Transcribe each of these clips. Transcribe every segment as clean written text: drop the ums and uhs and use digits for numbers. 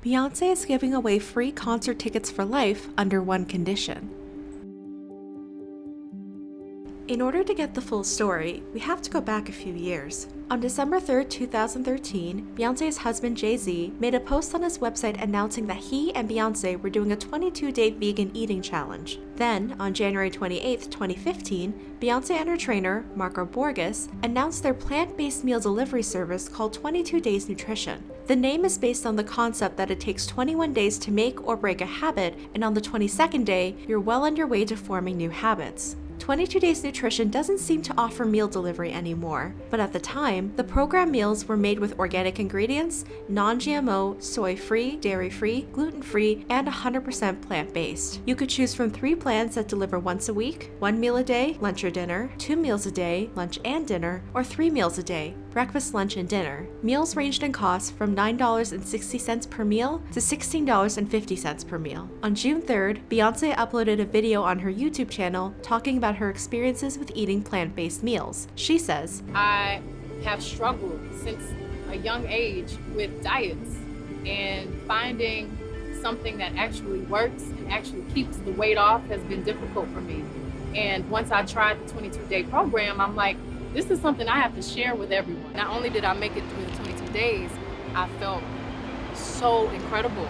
Beyoncé is giving away free concert tickets for life under one condition. In order to get the full story, we have to go back a few years. On December 3, 2013, Beyoncé's husband Jay-Z made a post on his website announcing that he and Beyoncé were doing a 22-day vegan eating challenge. Then, on January 28, 2015, Beyoncé and her trainer, Marco Borges, announced their plant-based meal delivery service called 22 Days Nutrition. The name is based on the concept that it takes 21 days to make or break a habit, and on the 22nd day, you're well on your way to forming new habits. 22 Days Nutrition doesn't seem to offer meal delivery anymore, but at the time, the program meals were made with organic ingredients, non-GMO, soy-free, dairy-free, gluten-free, and 100% plant-based. You could choose from 3 plans that deliver once a week, 1 meal a day, lunch or dinner, 2 meals a day, lunch and dinner, or 3 meals a day, breakfast, lunch, and dinner. Meals ranged in cost from $9.60 per meal to $16.50 per meal. On June 3rd, Beyoncé uploaded a video on her YouTube channel talking about her experiences with eating plant-based meals. She says, I have struggled since a young age with diets, and finding something that actually works and actually keeps the weight off has been difficult for me. And once I tried the 22-day program, I'm like, this is something I have to share with everyone. Not only did I make it through the 22 days, I felt so incredible.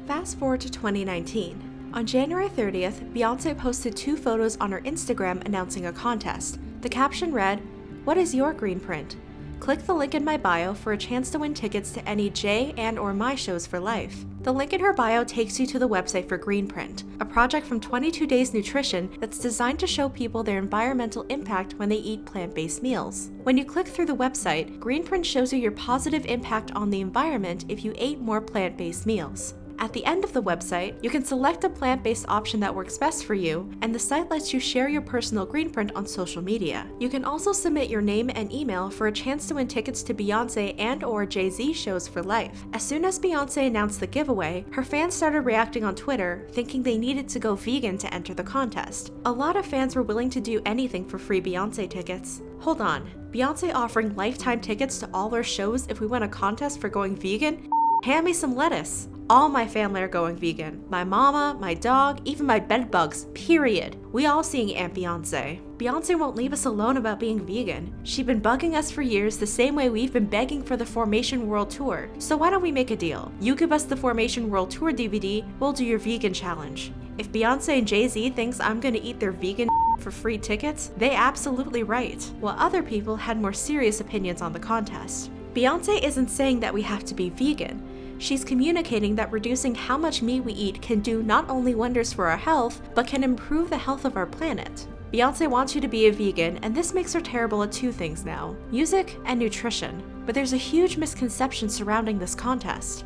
Fast forward to 2019. On January 30th, Beyoncé posted 2 photos on her Instagram announcing a contest. The caption read, "What is your Greenprint? Click the link in my bio for a chance to win tickets to any J and/or my shows for life." The link in her bio takes you to the website for Greenprint, a project from 22 Days Nutrition that's designed to show people their environmental impact when they eat plant-based meals. When you click through the website, Greenprint shows you your positive impact on the environment if you ate more plant-based meals. At the end of the website, you can select a plant-based option that works best for you, and the site lets you share your personal Greenprint on social media. You can also submit your name and email for a chance to win tickets to Beyoncé and/or Jay-Z shows for life. As soon as Beyoncé announced the giveaway, her fans started reacting on Twitter, thinking they needed to go vegan to enter the contest. A lot of fans were willing to do anything for free Beyoncé tickets. Hold on, Beyoncé offering lifetime tickets to all her shows if we win a contest for going vegan? Hand me some lettuce. All my family are going vegan. My mama, my dog, even my bedbugs, period. We all seeing Aunt Beyoncé. Beyoncé won't leave us alone about being vegan. She's been bugging us for years the same way we've been begging for the Formation World Tour. So why don't we make a deal? You give us the Formation World Tour DVD, we'll do your vegan challenge. If Beyoncé and Jay-Z thinks I'm gonna eat their vegan for free tickets, they absolutely right. While other people had more serious opinions on the contest. Beyoncé isn't saying that we have to be vegan. She's communicating that reducing how much meat we eat can do not only wonders for our health, but can improve the health of our planet. Beyoncé wants you to be a vegan, and this makes her terrible at 2 things now: music and nutrition. But there's a huge misconception surrounding this contest.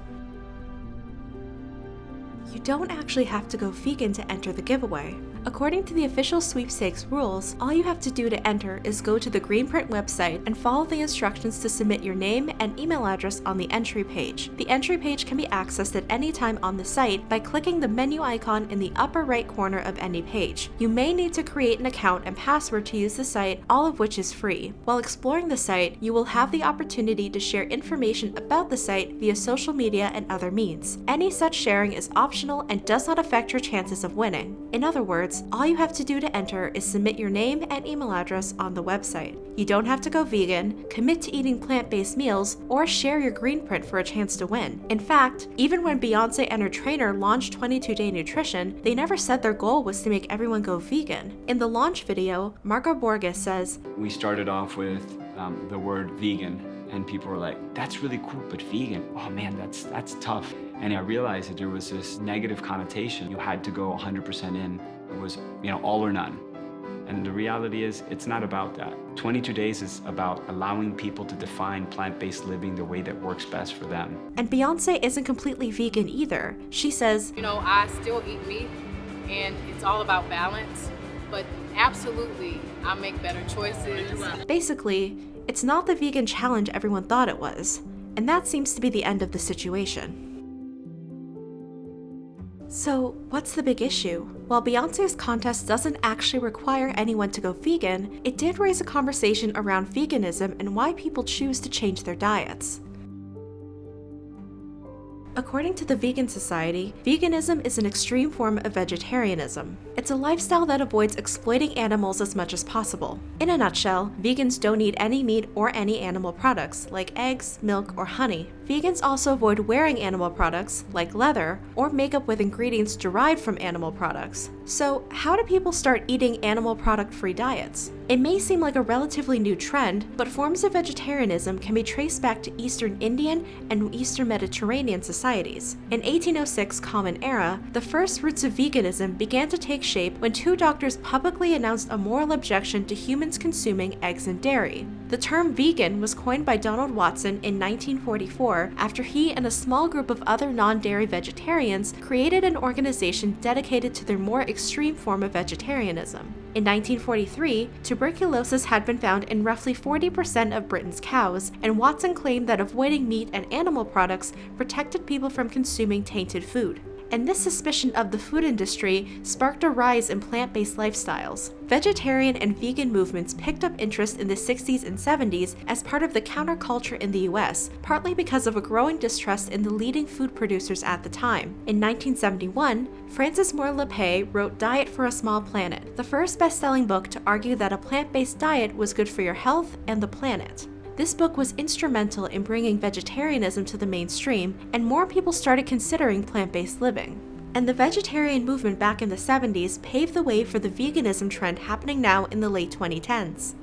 You don't actually have to go vegan to enter the giveaway. According to the official sweepstakes rules, all you have to do to enter is go to the Greenprint website and follow the instructions to submit your name and email address on the entry page. The entry page can be accessed at any time on the site by clicking the menu icon in the upper right corner of any page. You may need to create an account and password to use the site, all of which is free. While exploring the site, you will have the opportunity to share information about the site via social media and other means. Any such sharing is optional and does not affect your chances of winning. In other words, all you have to do to enter is submit your name and email address on the website. You don't have to go vegan, commit to eating plant-based meals, or share your Greenprint for a chance to win. In fact, even when Beyoncé and her trainer launched 22 Day Nutrition, they never said their goal was to make everyone go vegan. In the launch video, Marco Borges says, "We started off with the word vegan, and people were like, that's really cool, but vegan, oh man, that's tough." And I realized that there was this negative connotation. You had to go 100% in. It was, all or none. And the reality is, it's not about that. 22 days is about allowing people to define plant-based living the way that works best for them. And Beyoncé isn't completely vegan either. She says, I still eat meat, and it's all about balance, but absolutely, I make better choices. Basically, it's not the vegan challenge everyone thought it was. And that seems to be the end of the situation. So, what's the big issue? While Beyoncé's contest doesn't actually require anyone to go vegan, it did raise a conversation around veganism and why people choose to change their diets. According to the Vegan Society, veganism is an extreme form of vegetarianism. It's a lifestyle that avoids exploiting animals as much as possible. In a nutshell, vegans don't eat any meat or any animal products, like eggs, milk, or honey. Vegans also avoid wearing animal products, like leather, or makeup with ingredients derived from animal products. So, how do people start eating animal product-free diets? It may seem like a relatively new trend, but forms of vegetarianism can be traced back to Eastern Indian and Eastern Mediterranean societies. In 1806 Common Era, the first roots of veganism began to take shape when two doctors publicly announced a moral objection to humans consuming eggs and dairy. The term vegan was coined by Donald Watson in 1944 after he and a small group of other non-dairy vegetarians created an organization dedicated to their more extreme form of vegetarianism. In 1943, tuberculosis had been found in roughly 40% of Britain's cows, and Watson claimed that avoiding meat and animal products protected people from consuming tainted food. And this suspicion of the food industry sparked a rise in plant-based lifestyles. Vegetarian and vegan movements picked up interest in the 60s and 70s as part of the counterculture in the US, partly because of a growing distrust in the leading food producers at the time. In 1971, Frances Moore Lappé wrote Diet for a Small Planet, the first best-selling book to argue that a plant-based diet was good for your health and the planet. This book was instrumental in bringing vegetarianism to the mainstream, and more people started considering plant-based living. And the vegetarian movement back in the 70s paved the way for the veganism trend happening now in the late 2010s.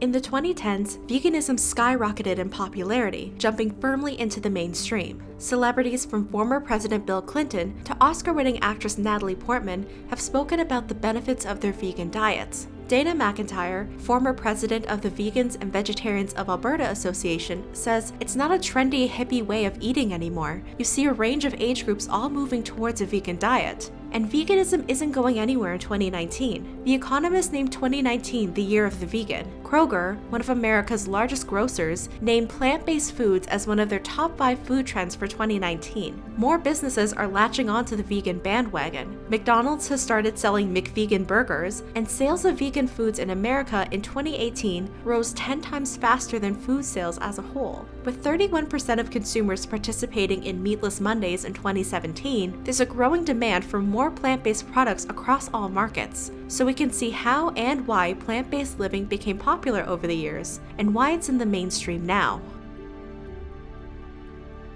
In the 2010s, veganism skyrocketed in popularity, jumping firmly into the mainstream. Celebrities from former President Bill Clinton to Oscar-winning actress Natalie Portman have spoken about the benefits of their vegan diets. Dana McIntyre, former president of the Vegans and Vegetarians of Alberta Association, says it's not a trendy, hippie way of eating anymore. You see a range of age groups all moving towards a vegan diet. And veganism isn't going anywhere in 2019. The Economist named 2019 the year of the vegan. Kroger, one of America's largest grocers, named plant-based foods as one of their top 5 food trends for 2019. More businesses are latching onto the vegan bandwagon. McDonald's has started selling McVegan burgers, and sales of vegan foods in America in 2018 rose 10 times faster than food sales as a whole. With 31% of consumers participating in Meatless Mondays in 2017, there's a growing demand for more plant-based products across all markets. So we can see how and why plant-based living became popular over the years, and why it's in the mainstream now.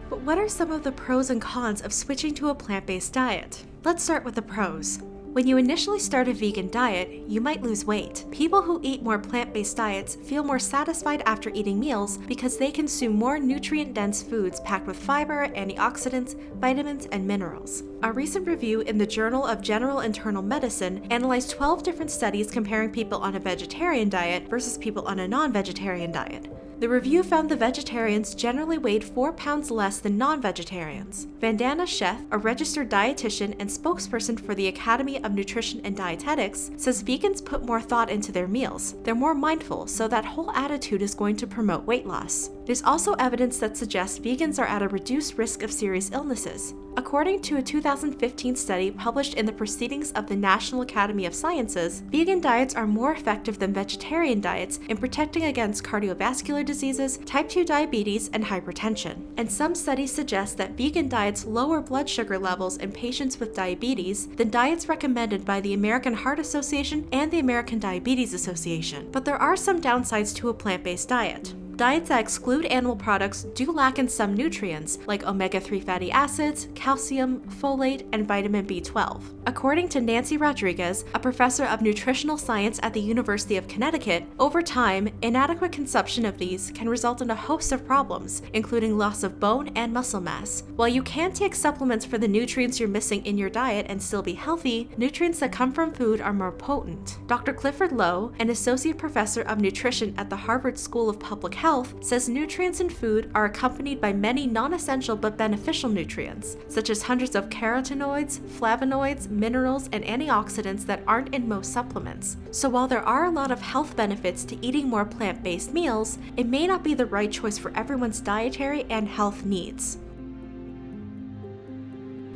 But what are some of the pros and cons of switching to a plant-based diet? Let's start with the pros. When you initially start a vegan diet, you might lose weight. People who eat more plant-based diets feel more satisfied after eating meals because they consume more nutrient-dense foods packed with fiber, antioxidants, vitamins, and minerals. A recent review in the Journal of General Internal Medicine analyzed 12 different studies comparing people on a vegetarian diet versus people on a non-vegetarian diet. The review found the vegetarians generally weighed 4 pounds less than non-vegetarians. Vandana Sheth, a registered dietitian and spokesperson for the Academy of Nutrition and Dietetics, says vegans put more thought into their meals. They're more mindful, so that whole attitude is going to promote weight loss. There's also evidence that suggests vegans are at a reduced risk of serious illnesses. According to a 2015 study published in the Proceedings of the National Academy of Sciences, vegan diets are more effective than vegetarian diets in protecting against cardiovascular diseases, type 2 diabetes, and hypertension. And some studies suggest that vegan diets lower blood sugar levels in patients with diabetes than diets recommended by the American Heart Association and the American Diabetes Association. But there are some downsides to a plant-based diet. Diets that exclude animal products do lack in some nutrients, like omega-3 fatty acids, calcium, folate, and vitamin B12. According to Nancy Rodriguez, a professor of nutritional science at the University of Connecticut, over time, inadequate consumption of these can result in a host of problems, including loss of bone and muscle mass. While you can take supplements for the nutrients you're missing in your diet and still be healthy, nutrients that come from food are more potent. Dr. Clifford Lowe, an associate professor of nutrition at the Harvard School of Public Health, says nutrients in food are accompanied by many non-essential but beneficial nutrients, such as hundreds of carotenoids, flavonoids, minerals, and antioxidants that aren't in most supplements. So while there are a lot of health benefits to eating more plant-based meals, it may not be the right choice for everyone's dietary and health needs.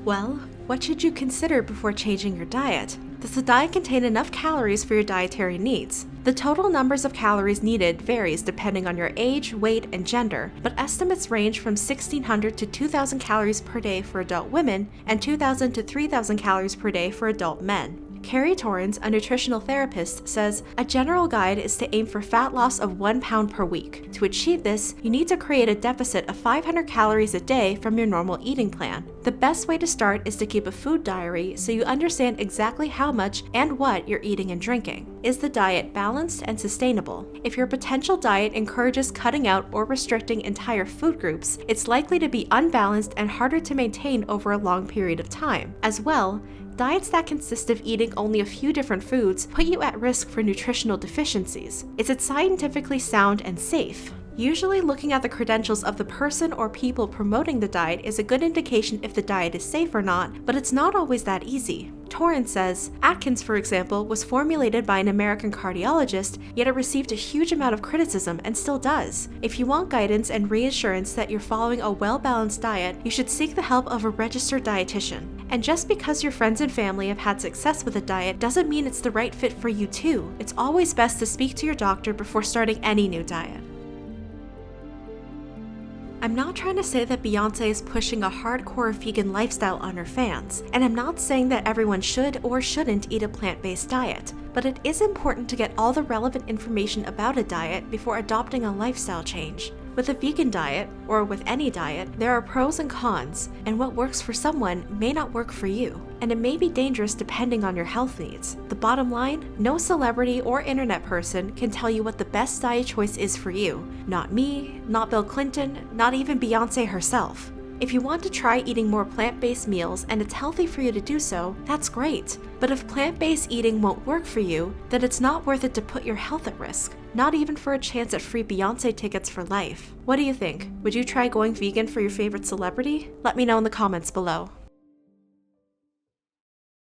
Well, what should you consider before changing your diet? Does the diet contain enough calories for your dietary needs? The total numbers of calories needed varies depending on your age, weight, and gender, but estimates range from 1,600 to 2,000 calories per day for adult women and 2,000 to 3,000 calories per day for adult men. Carrie Torrens, a nutritional therapist, says, "A general guide is to aim for fat loss of 1 pound per week. To achieve this, you need to create a deficit of 500 calories a day from your normal eating plan. The best way to start is to keep a food diary so you understand exactly how much and what you're eating and drinking. Is the diet balanced and sustainable? If your potential diet encourages cutting out or restricting entire food groups, it's likely to be unbalanced and harder to maintain over a long period of time. As well, diets that consist of eating only a few different foods put you at risk for nutritional deficiencies. Is it scientifically sound and safe? Usually, looking at the credentials of the person or people promoting the diet is a good indication if the diet is safe or not, but it's not always that easy. Torrens says, Atkins, for example, was formulated by an American cardiologist, yet it received a huge amount of criticism and still does. If you want guidance and reassurance that you're following a well-balanced diet, you should seek the help of a registered dietitian. And just because your friends and family have had success with a diet doesn't mean it's the right fit for you too. It's always best to speak to your doctor before starting any new diet. I'm not trying to say that Beyoncé is pushing a hardcore vegan lifestyle on her fans, and I'm not saying that everyone should or shouldn't eat a plant-based diet, but it is important to get all the relevant information about a diet before adopting a lifestyle change. With a vegan diet, or with any diet, there are pros and cons, and what works for someone may not work for you, and it may be dangerous depending on your health needs. The bottom line, no celebrity or internet person can tell you what the best diet choice is for you. Not me, not Bill Clinton, not even Beyoncé herself. If you want to try eating more plant-based meals and it's healthy for you to do so, that's great. But if plant-based eating won't work for you, then it's not worth it to put your health at risk. Not even for a chance at free Beyoncé tickets for life. What do you think? Would you try going vegan for your favorite celebrity? Let me know in the comments below.